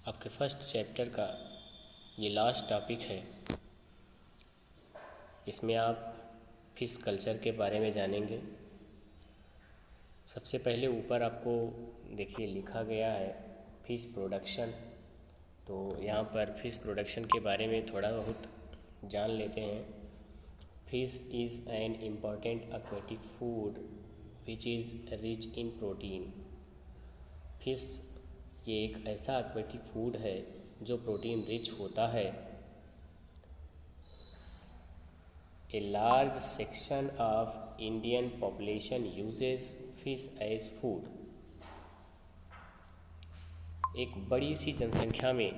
आपके first chapter का ये लास्ट टॉपिक है। इसमें आप फिश कल्चर के बारे में जानेंगे। सबसे पहले ऊपर आपको देखिए लिखा गया है फिश प्रोडक्शन। तो यहाँ पर फिश प्रोडक्शन के बारे में थोड़ा बहुत जान लेते हैं। Fish is an important aquatic food which is rich in protein. Fish ये एक ऐसा aquatic फूड है जो प्रोटीन रिच होता है। A large section of Indian population uses fish as food। एक बड़ी सी जनसंख्या में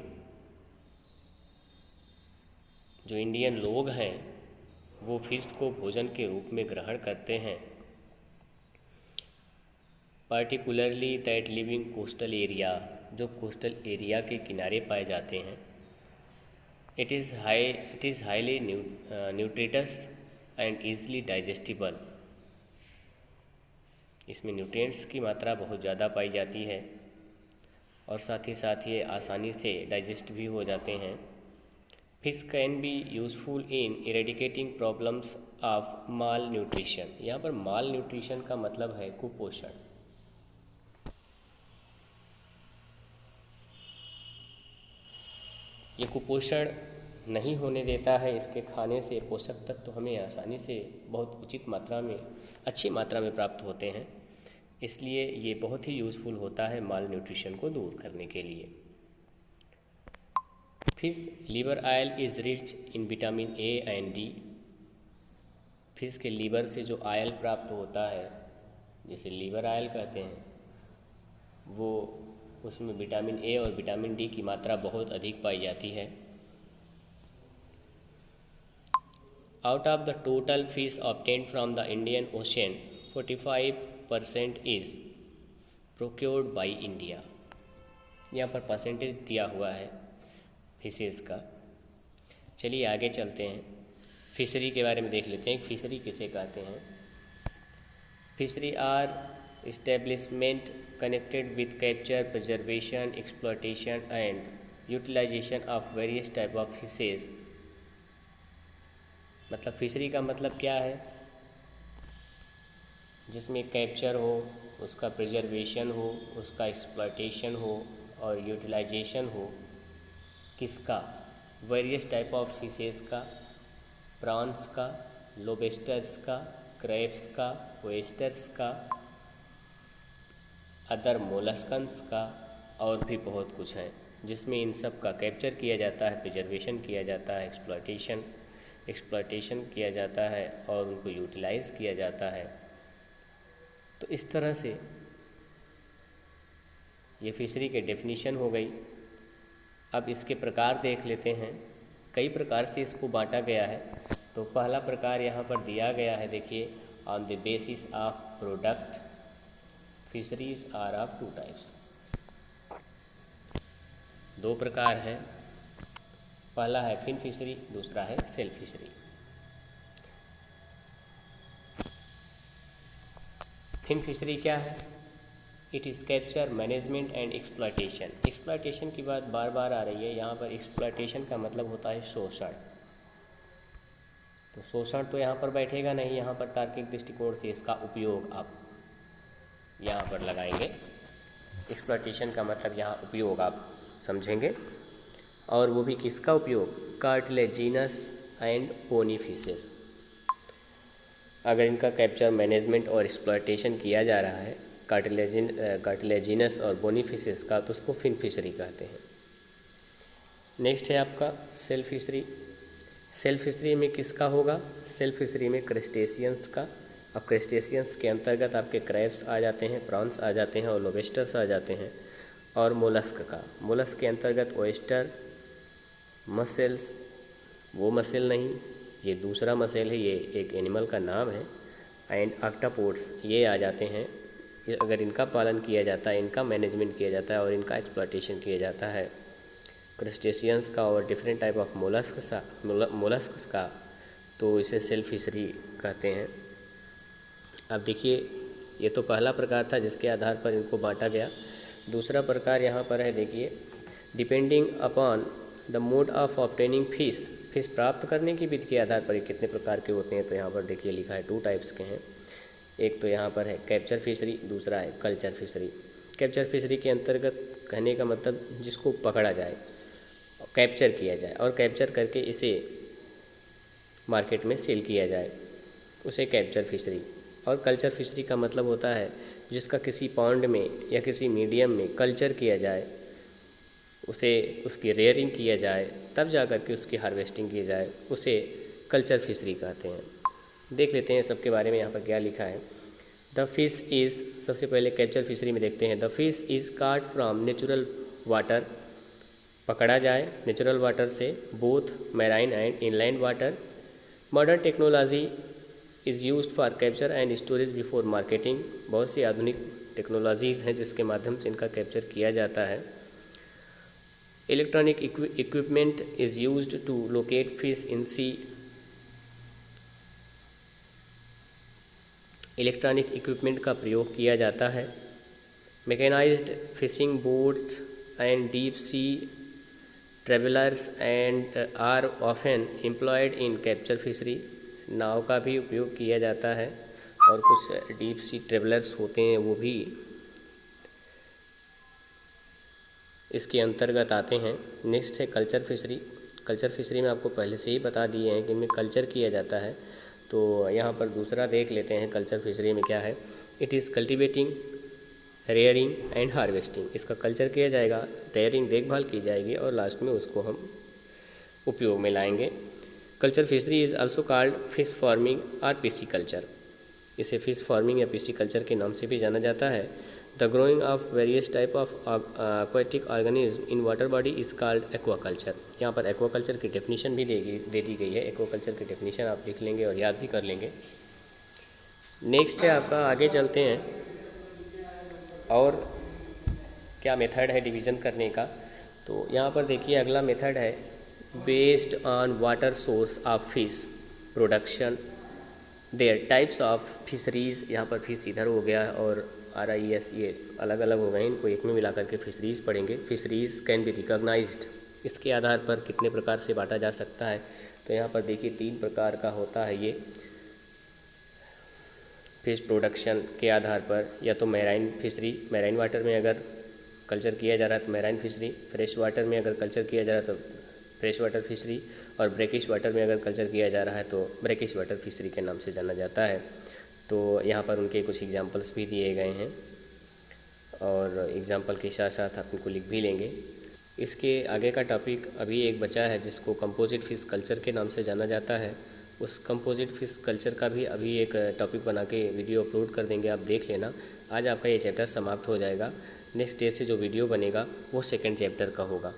जो इंडियन लोग हैं वो फिश को भोजन के रूप में ग्रहण करते हैं। Particularly that living coastal area, जो कोस्टल एरिया के किनारे पाए जाते हैं। It is highly nutritious and easily digestible. इसमें न्यूट्रिएंट्स की मात्रा बहुत ज़्यादा पाई जाती है और साथ ही ये आसानी से डाइजेस्ट भी हो जाते हैं। Fish can be useful in eradicating problems of mall nutrition. यहाँ पर माल न्यूट्रिशन का मतलब है कुपोषण। ये कुपोषण नहीं होने देता है। इसके खाने से पोषक तत्व हमें आसानी से बहुत उचित मात्रा में, अच्छी मात्रा में प्राप्त होते हैं। इसलिए ये बहुत ही यूज़फुल होता है माल न्यूट्रिशन को दूर करने के लिए। Fish liver oil is rich in vitamin A and D. Fish के लीवर से जो ऑयल प्राप्त होता है, जिसे लीवर ऑयल कहते हैं, वो उसमें विटामिन ए और विटामिन डी की मात्रा बहुत अधिक पाई जाती है। Out of the total fish obtained from the Indian ocean 45% is procured by India. यहाँ पर परसेंटेज दिया हुआ है फिशेस का। चलिए आगे चलते हैं, फिशरी के बारे में देख लेते हैं। फिशरी किसे कहते हैं? Fishery are establishment connected with capture, preservation, exploitation and utilization of various type of fishes। मतलब फिशरी का मतलब क्या है? जिसमें कैप्चर हो, उसका प्रिजर्वेशन हो, उसका एक्सप्लॉयटेशन हो और यूटिलाइजेशन हो। किसका? वेरियस टाइप ऑफ फिशेस का, प्रॉन्स का, लोबस्टर्स का, क्रैब्स का, ओयस्टर्स का, अदर मोलस्कन्स का और भी बहुत कुछ है, जिसमें इन सब का कैप्चर किया जाता है, प्रिजर्वेशन किया जाता है, एक्सप्लॉयटेशन किया जाता है और उनको यूटिलाइज़ किया जाता है। तो इस तरह से ये फिशरी के डेफिनीशन हो गई। अब इसके प्रकार देख लेते हैं। कई प्रकार से इसको बांटा गया है। तो पहला प्रकार यहाँ पर दिया गया है, देखिए, on the basis of product fisheries are of two types. दो प्रकार हैं। पहला है फिन फिशरी, दूसरा है सेल फिशरी। फिन फिशरी क्या है? It is capture, management and exploitation. Exploitation की बात बार बार आ रही है। यहाँ पर एक्सप्लॉयटेशन का मतलब होता है शोषण। तो शोषण तो यहाँ पर बैठेगा नहीं। यहाँ पर तार्किक दृष्टिकोण से इसका उपयोग आप यहाँ पर लगाएंगे। एक्सप्लॉयटेशन का मतलब यहाँ उपयोग आप समझेंगे। और वो भी किसका उपयोग? Cartilaginous and bony fishes. अगर इनका कैप्चर, मैनेजमेंट और एक्सप्लॉयटेशन किया जा रहा है कार्टिलेजिनस और बोनी फिशेस का, तो उसको फिन फिशरी कहते हैं। नेक्स्ट है आपका सेल फिशरी। सेल फिशरी में किसका होगा? सेल फिशरी में क्रस्टेशियंस का। अब क्रस्टेशियंस के अंतर्गत आपके क्रैब्स आ जाते हैं, प्रॉन्स आ जाते हैं और लोबस्टर्स आ जाते हैं। और मोलस्क का, मोलस्क के अंतर्गत ओयस्टर, मसेल्स, वो मसेल नहीं, ये दूसरा मसेल है, ये एक एनिमल का नाम है, एंड ऑक्टोपोड्स, ये आ जाते हैं। अगर इनका पालन किया जाता है, इनका मैनेजमेंट किया जाता है और इनका एक्सप्लॉयटेशन किया जाता है क्रस्टेशियंस का और डिफरेंट टाइप ऑफ मोलस्क्स का, तो इसे सेल फिशरी कहते हैं। अब देखिए, ये तो पहला प्रकार था जिसके आधार पर इनको बांटा गया। दूसरा प्रकार यहाँ पर है, देखिए, depending upon the mode of obtaining fish, fish प्राप्त करने की विधि के आधार पर ये कितने प्रकार के होते हैं। तो यहाँ पर देखिए लिखा है 2 टाइप्स के हैं। एक तो यहाँ पर है कैप्चर फिशरी, दूसरा है कल्चर फिशरी। कैप्चर फिशरी के अंतर्गत कहने का मतलब जिसको पकड़ा जाए, कैप्चर किया जाए और कैप्चर करके इसे मार्केट में सेल किया जाए, उसे कैप्चर फिशरी। और कल्चर फिशरी का मतलब होता है जिसका किसी पॉन्ड में या किसी मीडियम में कल्चर किया जाए, उसे उसकी रेयरिंग किया जाए, तब जा कर के उसकी हार्वेस्टिंग की जाए, उसे कल्चर फिशरी कहते हैं। देख लेते हैं सबके बारे में यहाँ पर क्या लिखा है। द फिश इज़, सबसे पहले कैप्चर फिशरी में देखते हैं। द फिश इज़ काट फ्रॉम नेचुरल वाटर, पकड़ा जाए नेचुरल वाटर से, both marine and inland water. Modern technology is used for capture and storage before marketing. बहुत सी आधुनिक टेक्नोलॉजीज़ हैं जिसके माध्यम से इनका कैप्चर किया जाता है। Electronic equipment is used to locate fish in sea. Electronic equipment का प्रयोग किया जाता है। Mechanised fishing boats and deep sea trawlers and are often employed in capture fishery. नाव का भी उपयोग किया जाता है और कुछ डीप सी ट्रेवलर्स होते हैं वो भी इसके अंतर्गत आते हैं। नेक्स्ट है कल्चर फिशरी। कल्चर फिशरी में आपको पहले से ही बता दिए हैं कि इनमें कल्चर किया जाता है। तो यहाँ पर दूसरा देख लेते हैं कल्चर फिशरी में क्या है। It is cultivating, rearing and harvesting. इसका कल्चर किया जाएगा, रेयरिंग देखभाल की जाएगी और लास्ट में उसको हम उपयोग में लाएंगे। Culture fishery is also called fish farming और पिसिकल्चर। इसे फिश फार्मिंग या पिसिकल्चर के नाम से भी जाना जाता है। The growing of various type of aquatic organism in water body is called aquaculture. यहाँ पर एक्वाकल्चर की डेफिनेशन भी दे दी गई है। एक्वाकल्चर की डेफिनेशन आप लिख लेंगे और याद भी कर लेंगे। नेक्स्ट है आपका, आगे चलते हैं और क्या मेथड है डिवीज़न करने का। तो यहाँ पर देखिए अगला मेथड है based on water source of fish production there types of fisheries. यहाँ पर फिश इधर हो गया और RIS ये अलग अलग हो गए, इनको एक में मिला करके फिशरीज़ पढ़ेंगे। फिशरीज़ कैन बी रिकॉग्नाइज्ड, इसके आधार पर कितने प्रकार से बांटा जा सकता है। तो यहाँ पर देखिए 3 प्रकार का होता है ये फिश प्रोडक्शन के आधार पर। या तो मैराइन फिशरी, मैराइन वाटर में अगर कल्चर किया जा रहा है तो मैराइन फिशरी, फ्रेश वाटर में अगर कल्चर किया जा रहा है तो फ्रेश वाटर फिशरी, और ब्रेकिश वाटर में अगर कल्चर किया जा रहा है तो ब्रेकिश वाटर फिशरी के नाम से जाना जाता है। तो यहाँ पर उनके कुछ एग्जांपल्स भी दिए गए हैं और एग्जांपल के साथ साथ आप इनको लिख भी लेंगे। इसके आगे का टॉपिक अभी एक बचा है जिसको कंपोजिट फिश कल्चर के नाम से जाना जाता है। उस कंपोजिट फिश कल्चर का भी अभी एक टॉपिक बना के वीडियो अपलोड कर देंगे, आप देख लेना। आज आपका ये चैप्टर समाप्त हो जाएगा। नेक्स्ट डे से जो वीडियो बनेगा वो 2nd चैप्टर का होगा।